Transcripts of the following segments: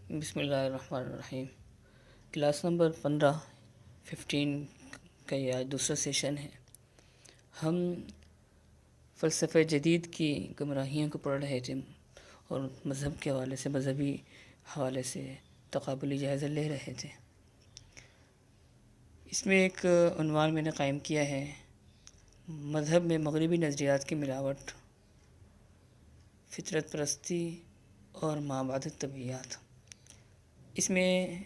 بسم اللہ الرحمن الرحیم۔ کلاس نمبر 15 کا یہ آج دوسرا سیشن ہے۔ ہم فلسفہ جدید کی گمراہیوں کو پڑھ رہے تھے اور مذہب کے حوالے سے، مذہبی حوالے سے تقابلی جائزہ لے رہے تھے۔ اس میں ایک عنوان میں نے قائم کیا ہے، مذہب میں مغربی نظریات کی ملاوٹ، فطرت پرستی اور مابعد طبیعیات۔ اس میں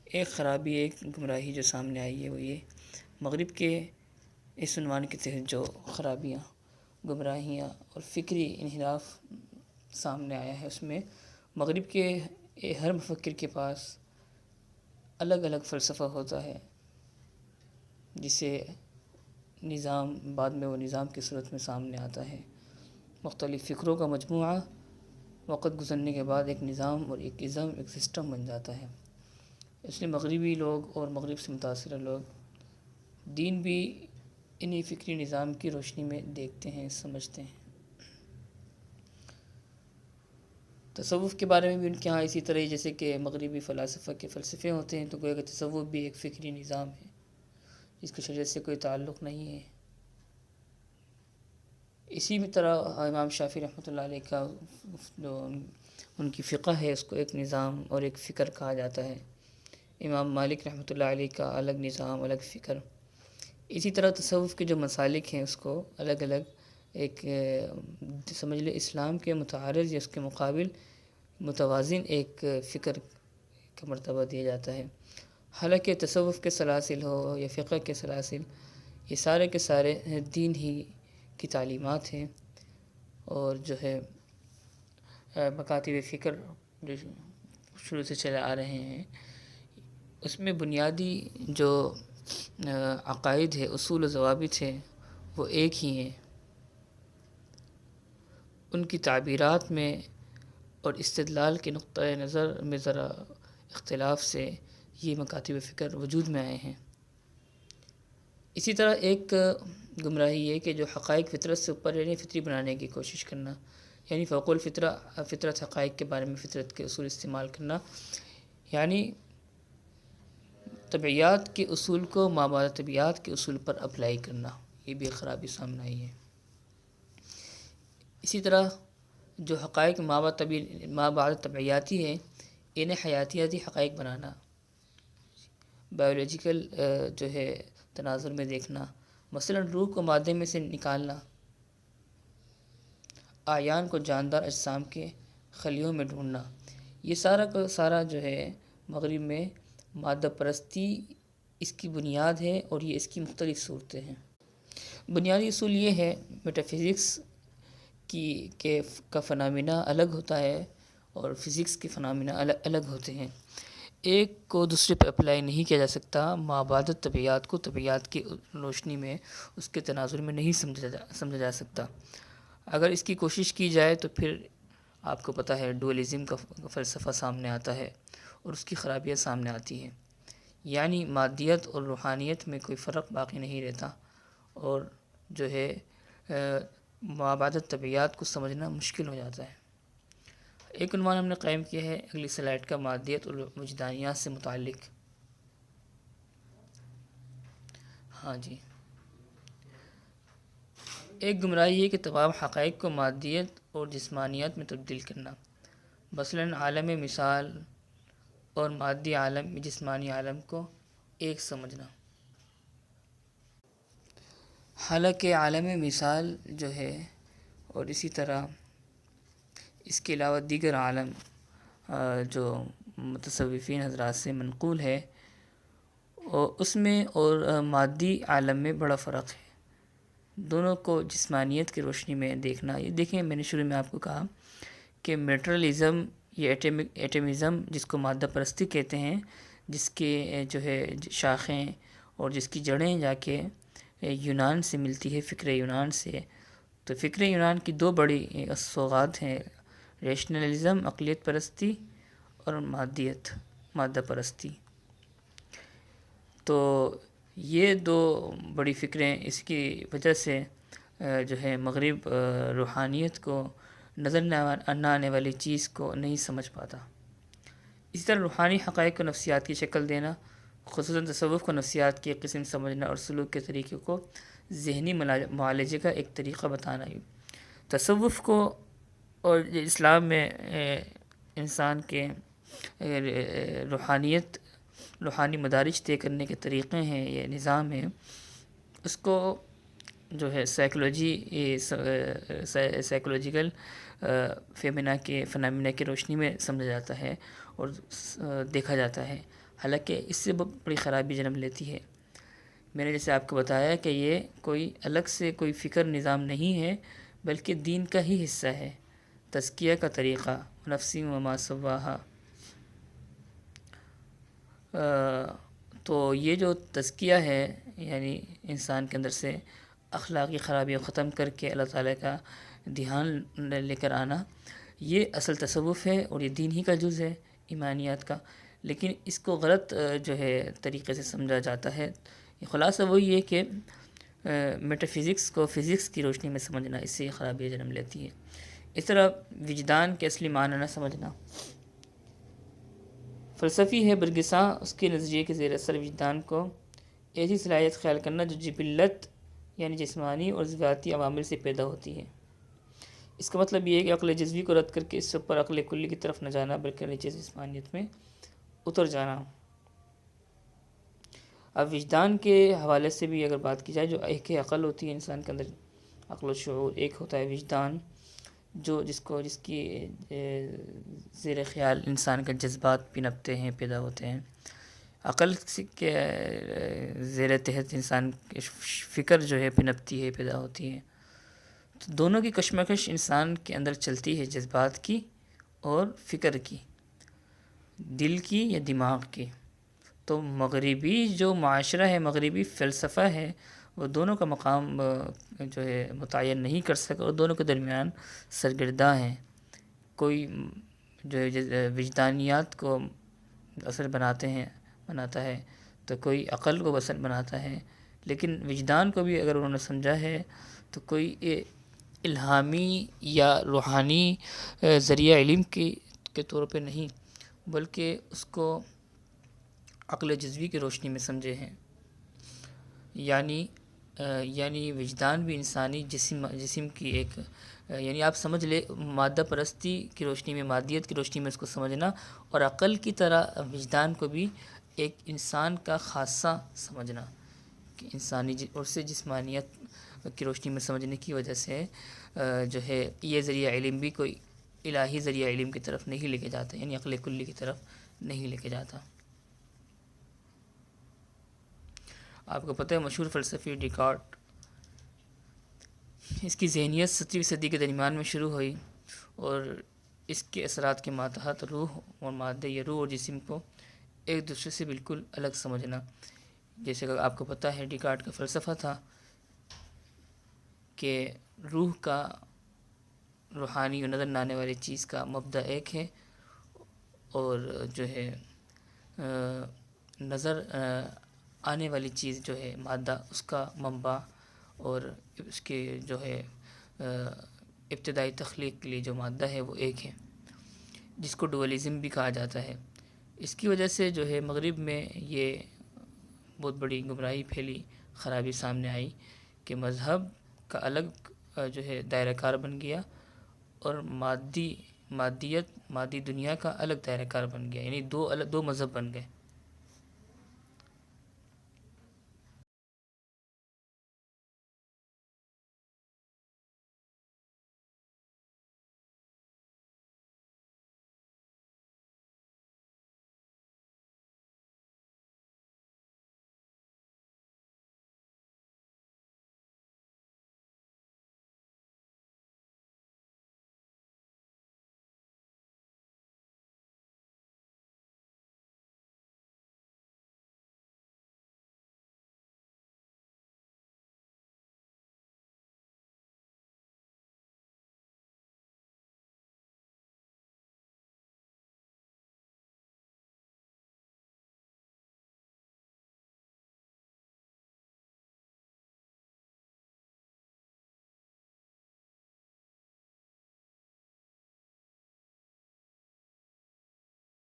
ایک خرابی، ایک گمراہی جو سامنے آئی ہے وہ یہ مغرب کے اس عنوان کے تحت جو خرابیاں، گمراہیاں اور فکری انحراف سامنے آیا ہے، اس میں مغرب کے ہر مفکر کے پاس الگ الگ فلسفہ ہوتا ہے، جسے نظام بعد میں وہ نظام کی صورت میں سامنے آتا ہے۔ مختلف فکروں کا مجموعہ وقت گزرنے کے بعد ایک نظام اور ایک ازم، ایک سسٹم بن جاتا ہے۔ اس لیے مغربی لوگ اور مغرب سے متاثرہ لوگ دین بھی انہی فکری نظام کی روشنی میں دیکھتے ہیں، سمجھتے ہیں۔ تصوف کے بارے میں بھی ان کے ہاں اسی طرح، جیسے کہ مغربی فلاسفہ کے فلسفے ہوتے ہیں، تو گویا کہ تصوف بھی ایک فکری نظام ہے جس کے شریعت سے کوئی تعلق نہیں ہے۔ اسی طرح امام شافعی رحمۃ اللہ علیہ کا جو ان کی فقہ ہے، اس کو ایک نظام اور ایک فکر کہا جاتا ہے۔ امام مالک رحمۃ اللہ علیہ کا الگ نظام، الگ فکر۔ اسی طرح تصوف کے جو مسالک ہیں، اس کو الگ الگ ایک سمجھ لے اسلام کے متعارض یا اس کے مقابل متوازن ایک فکر کا مرتبہ دیا جاتا ہے۔ حالانکہ تصوف کے سلاسل ہو یا فقہ کے سلاسل، یہ سارے کے سارے دین ہی کی تعلیمات ہیں، اور جو ہے مکاتب فکر جو شروع سے چلے آ رہے ہیں، اس میں بنیادی جو عقائد ہے، اصول و ضوابط ہے، وہ ایک ہی ہیں۔ ان کی تعبیرات میں اور استدلال کے نقطۂ نظر میں ذرا اختلاف سے یہ مکاتب فکر وجود میں آئے ہیں۔ اسی طرح ایک گمراہی ہے کہ جو حقائق فطرت سے اوپر، یعنی فطری بنانے کی کوشش کرنا، یعنی فوق الفطرہ، فطرت حقائق کے بارے میں فطرت کے اصول استعمال کرنا، یعنی طبیعیات کے اصول کو مابعد طبیعیات کے اصول پر اپلائی کرنا، یہ بھی خرابی سامنے آئی ہے۔ اسی طرح جو حقائق مابعد طبیعیاتی ہے، انہیں حیاتیاتی حقائق بنانا، بایولوجیکل جو ہے تناظر میں دیکھنا، مثلا روح کو مادے میں سے نکالنا، اعیان کو جاندار اجسام کے خلیوں میں ڈھونڈنا، یہ سارا کا سارا جو ہے مغرب میں مادہ پرستی اس کی بنیاد ہے، اور یہ اس کی مختلف صورتیں ہیں۔ بنیادی اصول یہ ہے، میٹا فزکس کا فنامنا الگ ہوتا ہے اور فزکس کے فنامنا الگ ہوتے ہیں۔ ایک کو دوسرے پہ اپلائی نہیں کیا جا سکتا۔ مابعد طبیعیات کو طبیعیات کی روشنی میں، اس کے تناظر میں نہیں سمجھا جا سکتا۔ اگر اس کی کوشش کی جائے تو پھر آپ کو پتہ ہے ڈوئلزم کا فلسفہ سامنے آتا ہے اور اس کی خرابیاں سامنے آتی ہیں، یعنی مادیت اور روحانیت میں کوئی فرق باقی نہیں رہتا، اور جو ہے مابعد طبیعیات کو سمجھنا مشکل ہو جاتا ہے۔ ایک عنوان ہم نے قائم کیا ہے اگلی سلائڈ کا، مادیت اور وجدانیات سے متعلق۔ ہاں جی، ایک گمراہی ہے کہ تمام حقائق کو مادیت اور جسمانیت میں تبدیل کرنا، مثلاً عالم مثال اور مادی عالم، جسمانی عالم کو ایک سمجھنا۔ حالانکہ عالم مثال جو ہے، اور اسی طرح اس کے علاوہ دیگر عالم جو متصوفین حضرات سے منقول ہے، اور اس میں اور مادی عالم میں بڑا فرق ہے۔ دونوں کو جسمانیت کی روشنی میں دیکھنا، یہ دیکھیں میں نے شروع میں آپ کو کہا کہ میٹرلزم یا ایٹمزم، جس کو مادہ پرستی کہتے ہیں، جس کے جو ہے شاخیں اور جس کی جڑیں جا کے یونان سے ملتی ہے، فکر یونان سے۔ تو فکر یونان کی دو بڑی سوغات ہیں، ریشنلزم عقلیت پرستی اور مادیت مادہ پرستی۔ تو یہ دو بڑی فکریں، اس کی وجہ سے جو ہے مغرب روحانیت کو، نظر نہ آنے والی چیز کو نہیں سمجھ پاتا۔ اسی طرح روحانی حقائق کو نفسیات کی شکل دینا، خصوصاً تصوف کو نفسیات کی ایک قسم سمجھنا اور سلوک کے طریقے کو ذہنی معالجے کا ایک طریقہ بتانا۔ تصوف کو اور اسلام میں انسان کے روحانی مدارج طے کرنے کے طریقے ہیں، یہ نظام ہے، اس کو جو ہے سائیکولوجیکل فنامنا کی روشنی میں سمجھا جاتا ہے اور دیکھا جاتا ہے، حالانکہ اس سے بہت بڑی خرابی جنم لیتی ہے۔ میں نے جیسے آپ کو بتایا کہ یہ کوئی الگ سے کوئی فکر نظام نہیں ہے، بلکہ دین کا ہی حصہ ہے، تزکیہ کا طریقہ، نفسی وما سواہا۔ تو یہ جو تزکیہ ہے، یعنی انسان کے اندر سے اخلاقی خرابیوں ختم کر کے اللہ تعالیٰ کا دھیان لے کر آنا، یہ اصل تصوف ہے اور یہ دین ہی کا جز ہے، ایمانیات کا۔ لیکن اس کو غلط جو ہے طریقے سے سمجھا جاتا ہے۔ خلاصہ وہی ہے کہ میٹا فزکس کو فزکس کی روشنی میں سمجھنا، اس سے یہ خرابیاں جنم لیتی ہے۔ اس طرح وجدان کے اصلی معنی نہ سمجھنا۔ فلسفی ہے برگساں اس کے نظریے کے زیر اثر وجدان کو ایسی صلاحیت خیال کرنا جو جبلت یعنی جسمانی اور ذاتی عوامل سے پیدا ہوتی ہے۔ اس کا مطلب یہ ہے کہ عقل جزوی کو رد کر کے اس سے اوپر عقل کلی کی طرف نہ جانا، بلکہ نیچے جسمانیت میں اتر جانا۔ اب وجدان کے حوالے سے بھی اگر بات کی جائے، جو ایک عقل ہوتی ہے انسان کے اندر، عقل و شعور، ایک ہوتا ہے وجدان جس کی زیر خیال انسان کا جذبات پنپتے ہیں، پیدا ہوتے ہیں۔ عقل کے زیر تحت انسان کی فکر جو ہے پنپتی ہے، پیدا ہوتی ہے۔ تو دونوں کی کشمکش انسان کے اندر چلتی ہے، جذبات کی اور فکر کی، دل کی یا دماغ کی۔ تو مغربی جو معاشرہ ہے، مغربی فلسفہ ہے، وہ دونوں کا مقام جو ہے متعین نہیں کر سکا اور دونوں کے درمیان سرگرداں ہیں۔ کوئی جو ہے وجدانیات کو اصل بناتا ہے، تو کوئی عقل کو اصل بناتا ہے۔ لیکن وجدان کو بھی اگر انہوں نے سمجھا ہے تو کوئی الہامی یا روحانی ذریعہ علم کے طور پہ نہیں، بلکہ اس کو عقل جزوی کی روشنی میں سمجھے ہیں۔ یعنی وجدان بھی انسانی جسم کی ایک، یعنی آپ سمجھ لے مادہ پرستی کی روشنی میں، مادیت کی روشنی میں اس کو سمجھنا، اور عقل کی طرح وجدان کو بھی ایک انسان کا خاصہ سمجھنا، کہ انسانی اور سے جسمانیت کی روشنی میں سمجھنے کی وجہ سے جو ہے یہ ذریعہ علم بھی کوئی الہی ذریعہ علم کی طرف نہیں لے کے جاتا، یعنی عقل کلی کی طرف نہیں لے کے جاتا۔ آپ کو پتہ ہے مشہور فلسفی ڈیکارٹ، اس کی ذہنیت 17ویں صدی کے درمیان میں شروع ہوئی، اور اس کے اثرات کے ماتحت روح اور مادہ یا روح اور جسم کو ایک دوسرے سے بالکل الگ سمجھنا۔ جیسے کہ آپ کو پتہ ہے ڈیکارٹ کا فلسفہ تھا کہ روح کا، روحانی اور نظر نہ آنے والی چیز کا مبدا ایک ہے، اور جو ہے نظر آنے والی چیز جو ہے مادہ، اس کا منبع اور اس کے جو ہے ابتدائی تخلیق کے لیے جو مادہ ہے وہ ایک ہے، جس کو ڈوئلزم بھی کہا جاتا ہے۔ اس کی وجہ سے جو ہے مغرب میں یہ بہت بڑی گمراہی پھیلی، خرابی سامنے آئی کہ مذہب کا الگ جو ہے دائرہ کار بن گیا، اور مادی دنیا کا الگ دائرہ کار بن گیا، یعنی دو مذہب بن گئے۔